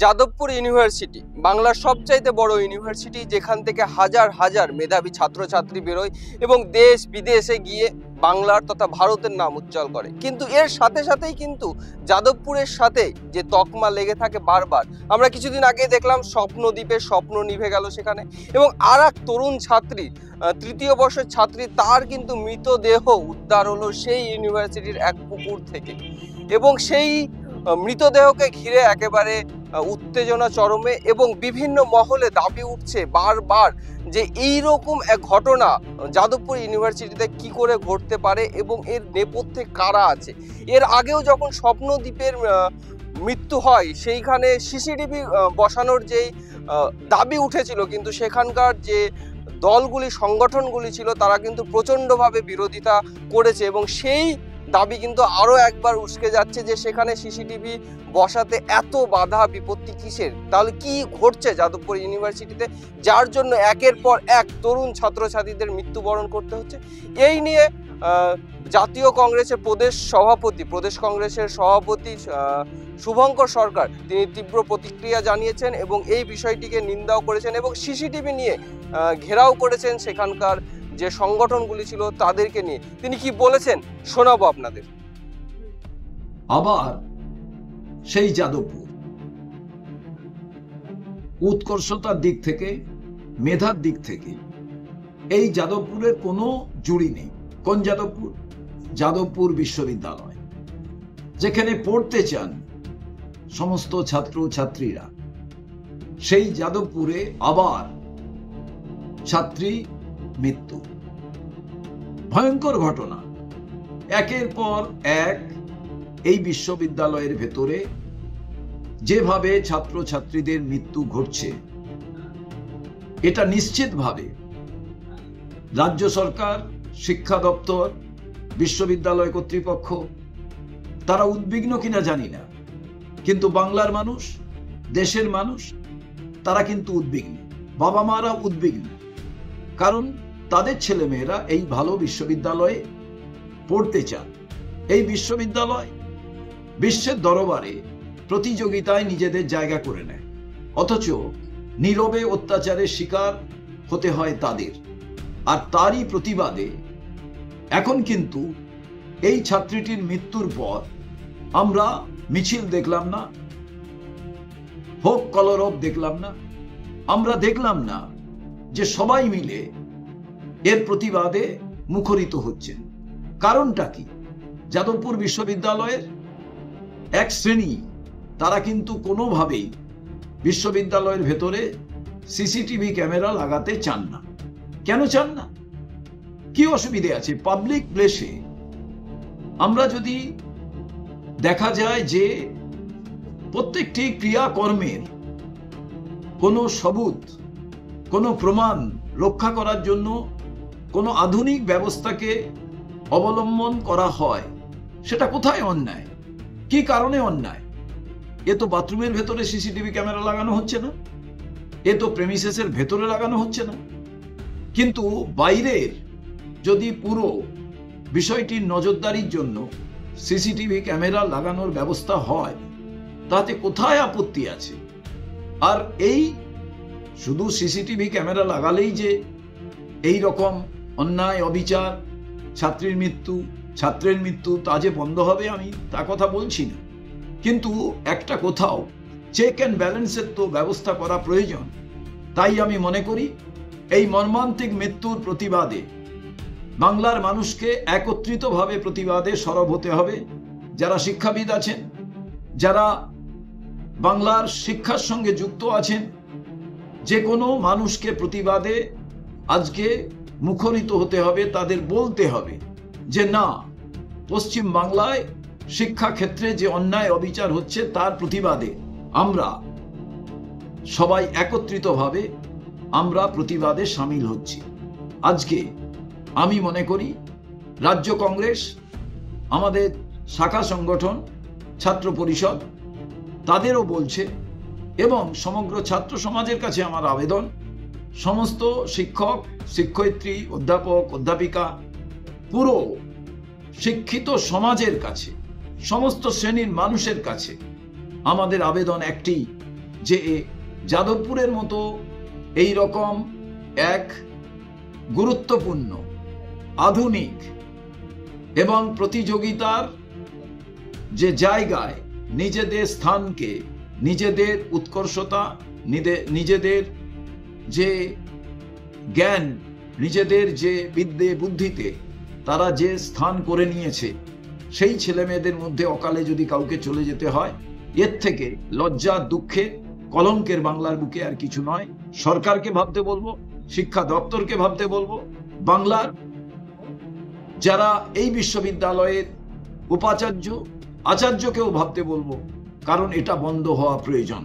Jadavpur university বাংলার সবচাইতে বড় ইউনিভার্সিটি, যেখান থেকে হাজার হাজার মেধাবী ছাত্রছাত্রী বেরোয় এবং দেশ বিদেশে গিয়ে বাংলার তথা ভারতের নাম উজ্জ্বল করে। কিন্তু এর সাথে সাথেই কিন্তু যাদবপুরের সাথে যে তকমা লেগে থাকে বারবার। আমরা কিছুদিন আগে দেখলাম স্বপ্নদ্বীপের স্বপ্ন নিভে গেল সেখানে, এবং আর এক তরুণ ছাত্রী, তৃতীয় বর্ষের ছাত্রী, তার কিন্তু মৃতদেহ উদ্ধার হলো সেই ইউনিভার্সিটির এক পুকুর থেকে। এবং সেই মৃতদেহকে ঘিরে একেবারে উত্তেজনা চরমে, এবং বিভিন্ন মহলে দাবি উঠছে বারবার যে এইরকম এক ঘটনা যাদবপুর ইউনিভার্সিটিতে কি করে ঘটতে পারে এবং এর নেপথ্যে কারা আছে। এর আগেও যখন স্বপ্নদ্বীপের মৃত্যু হয়, সেইখানে সিসিটিভি বসানোর যেই দাবি উঠেছিল, কিন্তু সেখানকার যে দলগুলি, সংগঠনগুলি ছিল, তারা কিন্তু প্রচণ্ডভাবে বিরোধিতা করেছে। এবং সেই দাবি কিন্তু আরও একবার উস্কে যাচ্ছে যে সেখানে সিসিটিভি বসাতে এত বাধা বিপত্তি কিসের? তাহলে কি ঘটছে যাদবপুর ইউনিভার্সিটিতে, যার জন্য একের পর এক তরুণ ছাত্রছাত্রীদের মৃত্যুবরণ করতে হচ্ছে? এই নিয়ে জাতীয় কংগ্রেসের প্রদেশ কংগ্রেসের সভাপতি শুভঙ্কর সরকার তিনি তীব্র প্রতিক্রিয়া জানিয়েছেন এবং এই বিষয়টিকে নিন্দাও করেছেন, এবং সিসিটিভি নিয়ে ঘেরাও করেছেন সেখানকার যে সংগঠনগুলি ছিল তাদেরকে নিয়ে। তিনি কি বলেছেন শোনাবো আপনাদের। আবার সেই যাদবপুর উৎকর্ষতার দিক থেকে, মেধার দিক থেকে এই যাদবপুরের কোনো জুড়ি নেই। কোন যাদবপুর? যাদবপুর বিশ্ববিদ্যালয়, যেখানে পড়তে চান সমস্ত ছাত্র ছাত্রীরা। সেই যাদবপুরে আবার ছাত্রী মৃত্যু, ভয়ঙ্কর ঘটনা। একের পর এক এই বিশ্ববিদ্যালয়ের ভেতরে যেভাবে ছাত্রছাত্রীদের মৃত্যু ঘটছে, এটা নিশ্চিতভাবে রাজ্য সরকার, শিক্ষা দপ্তর, বিশ্ববিদ্যালয় কর্তৃপক্ষ তারা উদ্বিগ্ন কিনা জানি না, কিন্তু বাংলার মানুষ, দেশের মানুষ, তারা কিন্তু উদ্বিগ্ন। বাবা মারা উদ্বিগ্ন, কারণ তাদের ছেলেমেয়েরা এই ভালো বিশ্ববিদ্যালয়ে পড়তে চান। এই বিশ্ববিদ্যালয় বিশ্বের দরবারে প্রতিযোগিতায় নিজেদের জায়গা করে নেয়, অথচ নীরবে অত্যাচারের শিকার হতে হয় তাদের। আর তারই প্রতিবাদে এখন কিন্তু এই ছাত্রীটির মৃত্যুর পর আমরা মিছিল দেখলাম না, হোক কলরব দেখলাম না, আমরা দেখলাম না যে সবাই মিলে এর প্রতিবাদে মুখরিত হচ্ছেন। কারণটা কি? যাদবপুর বিশ্ববিদ্যালয়ের এক শ্রেণী, তারা কিন্তু কোনোভাবেই বিশ্ববিদ্যালয়ের ভেতরে সিসিটিভি ক্যামেরা লাগাতে চান না। কেন চান না? কি অসুবিধে আছে? পাবলিক প্লেসে আমরা যদি দেখা যায় যে প্রত্যেকটি ক্রিয়াকর্মের কোনো সবুত, কোনো প্রমাণ রক্ষা করার জন্য কোনো আধুনিক ব্যবস্থাকে অবলম্বন করা হয়, সেটা কোথায় অন্যায়? কি কারণে অন্যায়? এ তো বাথরুমের ভেতরে সিসিটিভি ক্যামেরা লাগানো হচ্ছে না, এ তো প্রেমিসেসের ভেতরে লাগানো হচ্ছে না, কিন্তু বাইরের যদি পুরো বিষয়টির নজরদারির জন্য সিসিটিভি ক্যামেরা লাগানোর ব্যবস্থা হয়, তাতে কোথায় আপত্তি আছে? আর এই শুধু সিসিটিভি ক্যামেরা লাগালেই যে এই রকম অন্যায়, অবিচার, ছাত্রীর মৃত্যু, ছাত্রের মৃত্যু তা যে বন্ধ হবে, আমি তা কথা বলছি না, কিন্তু একটা কোথাও চেক অ্যান্ড ব্যালেন্সের তো ব্যবস্থা করা প্রয়োজন। তাই আমি মনে করি এই মর্মান্তিক মৃত্যুর প্রতিবাদে বাংলার মানুষকে একত্রিতভাবে প্রতিবাদে সরব হতে হবে। যারা শিক্ষাবিদ আছেন, যারা বাংলার শিক্ষার সঙ্গে যুক্ত আছেন, যে কোনো মানুষকে প্রতিবাদে আজকে মুখরিত হতে হবে। তাদের বলতে হবে যে না, পশ্চিম বাংলায় শিক্ষা ক্ষেত্রে যে অন্যায় অবিচার হচ্ছে তার প্রতিবাদে আমরা সবাই একত্রিতভাবে আমরা প্রতিবাদে সামিল হচ্ছি। আজকে আমি মনে করি রাজ্য কংগ্রেস, আমাদের শাখা সংগঠন ছাত্র পরিষদ তাদেরও বলছে, এবং সমগ্র ছাত্র সমাজের কাছে আমার আবেদন, সমস্ত শিক্ষক, শিক্ষয়িত্রী, অধ্যাপক, অধ্যাপিকা, পুরো শিক্ষিত সমাজের কাছে, সমস্ত শ্রেণীর মানুষের কাছে আমাদের আবেদন একটি, যে যাদবপুরের মতো এই রকম এক গুরুত্বপূর্ণ, আধুনিক এবং প্রতিযোগিতার যে জায়গায় নিজেদের স্থানকে, নিজেদের উৎকর্ষতা, নিজেদের যে জ্ঞান, নিজেদের যে বিদ্যে বুদ্ধিতে তারা যে স্থান করে নিয়েছে, সেই ছেলে মেয়েদের মধ্যে অকালে যদি কাউকে চলে যেতে হয়, এর থেকে লজ্জা, দুঃখের, কলঙ্কের বাংলার বুকে আর কিছু নয়। সরকারকে ভাবতে বলবো, শিক্ষা দপ্তরকে ভাবতে বলবো, বাংলার যারা এই বিশ্ববিদ্যালয়ের উপাচার্য, আচার্যকেও ভাবতে বলবো, কারণ এটা বন্ধ হওয়া প্রয়োজন।